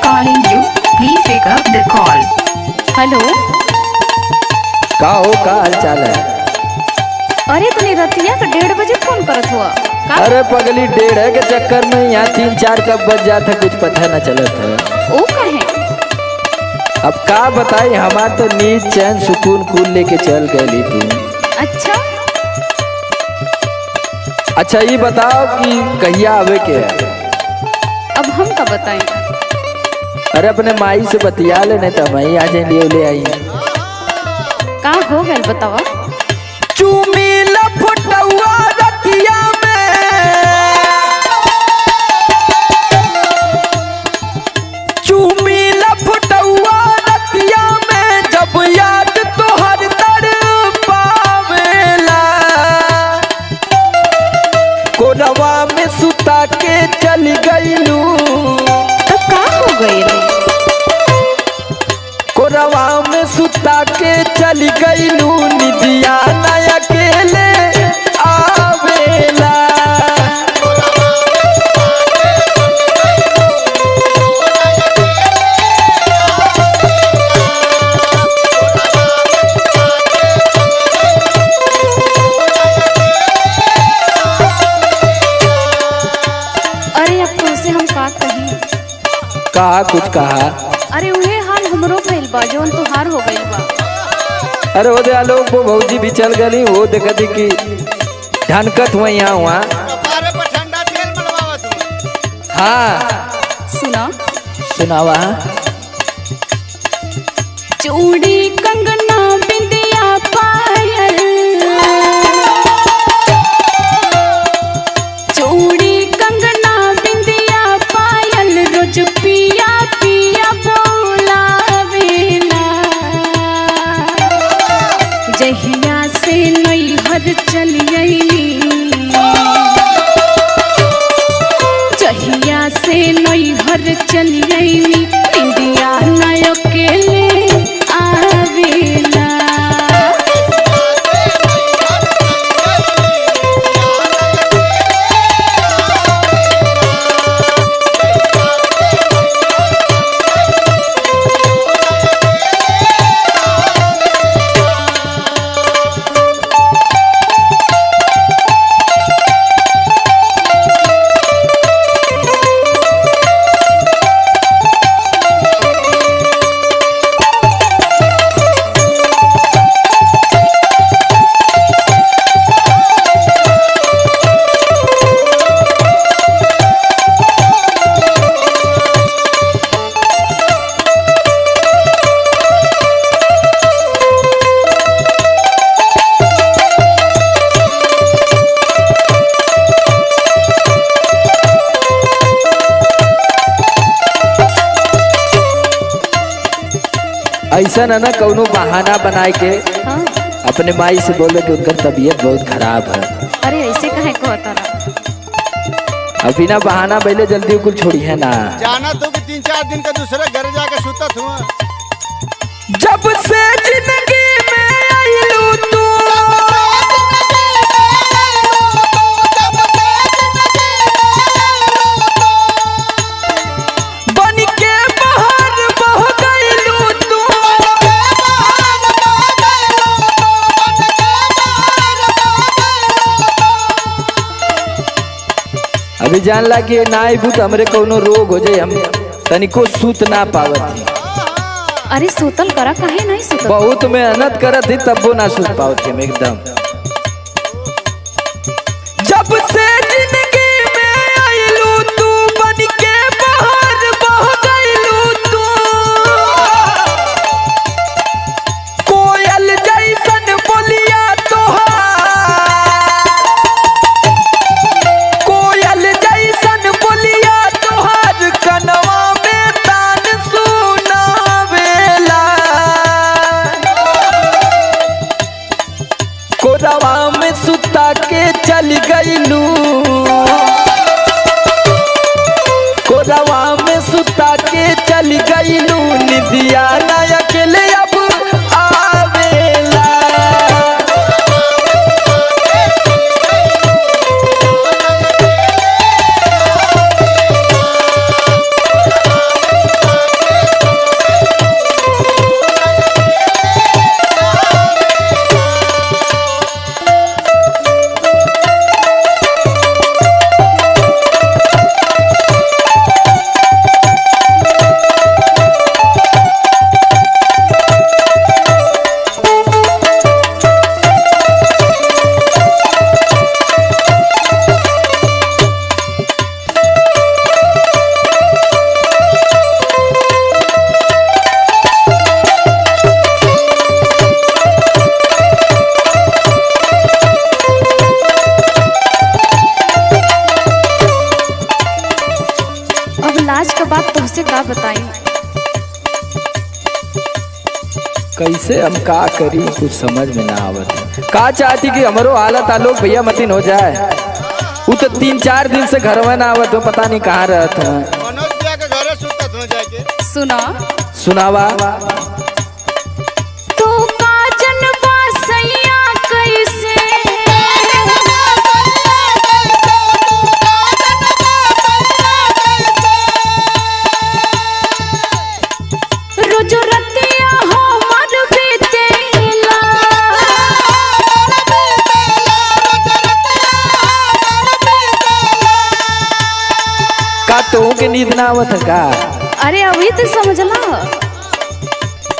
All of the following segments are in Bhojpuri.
calling you. Please pick up the call. Hello. का हो, का हाल चाल है? अरे तनी रतिया का 1:30 बजे फोन करत हुआ का? अरे पगली, 1:30 के चक्कर में यहाँ 3-4 कब बज जाता कुछ पता न चलत है। ओ कहे? अब का बताई, हमार तो नींद चैन सुकून कुल लेके चल गई तू। अच्छा अच्छा ये बताओ कि कहिया आवे के है? अब हम का बताएं? अरे अपने माई से बतिया ले, नहीं तो मैं आज ले आई। का हो गए बतावा? चूमी लफटुआ रतिया में, चूमी लफटुआ रतिया में, जब याद तोहर तड़पावेला, कोरवा में सुता के चल गईलू। तब का हो गए रे? कोरवा में सुता के चल गईलू, निदिया ना अकेले आवेला। अरे अब तो उसे हम का कहीं? कहा कुछ कहा? अरे उहे हाल हमरो भइल बा जवन तुहार हो गइल बा। अरे वो दे आलोक वो भौजी भी चल गली, वो देखती कि ढनकत हुआ यहाँ हुआ। हाँ सुना सुनावा। चूड़ी कंगना बिंदिया पायल, चूड़ी कंगना बिंदिया पायल, रोज पिया पिया बोलावेला। जहिया से नैहर चली आईली, जहिया से नैहर चली आईली, इंडिया ना अकेले आवेला। ऐसा ना कौनो बहाना बनाए के हाँ? अपने माई से बोले कि उनका तबीयत बहुत खराब है। अरे ऐसे कहे को तारा? अब बिना बहाना पहले जल्दी कुल छोड़ी है ना। जाना तो कि 3-4 दिन का दूसरे घर जाके सुतत हुआ। जब से जिंदगी में आईलू तू, बन के बाहर बह गईलू तू। अभी जान ला कि ना आईबू तो हमरे कोनो रोग हो जाए, हम तनिको सूत ना पावत ही। अरे सुतल करा काहे नहीं सुतल? बहुत मेहनत करत ही तब ना सूत पावत हम एकदम। जब से जिंदगी में आईलू तू, बन के बाहर बह गईलू तू। कोयल जैसन बोलिया तोहार, कोयल जैसन बोलिया तोहार, कनवा में तान सुनावेला। कोरवा में सुता के चल गईलू, कोरवा में सुता के चल गईलू, निदिया ना अकेले अब आवेला। का बताई। कैसे हम का करी कुछ समझ में ना आवत है। का चाहती कि हमारो हालत आलोक भैया मतीन हो जाए। वो तो 3-4 दिन से घर में ना आवत हो, पता नहीं कहाँ रहत है। मनोज भैया के घरे सुतत हो जाके। सुना सुनावा। तू का जनबा सैया कैसे रोज रतिया हमर बीतेला का तो के नींद ना आवत है का? अरे अभी तो समझला।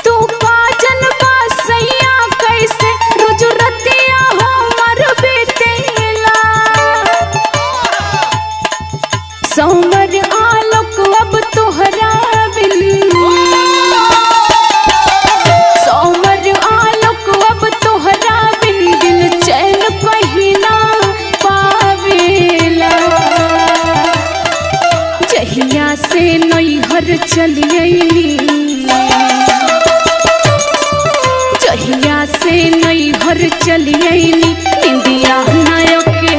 तू का जनबा सैया कैसे रोज रतिया हमर बीतेला समर आलोक अब तोहरा बिन समर आलोक अब तोहरा बिन दिल चैन कहिना पावेला जहिया से नैहर चलियली जहिया से नैहर चलियली इंदिया नायक के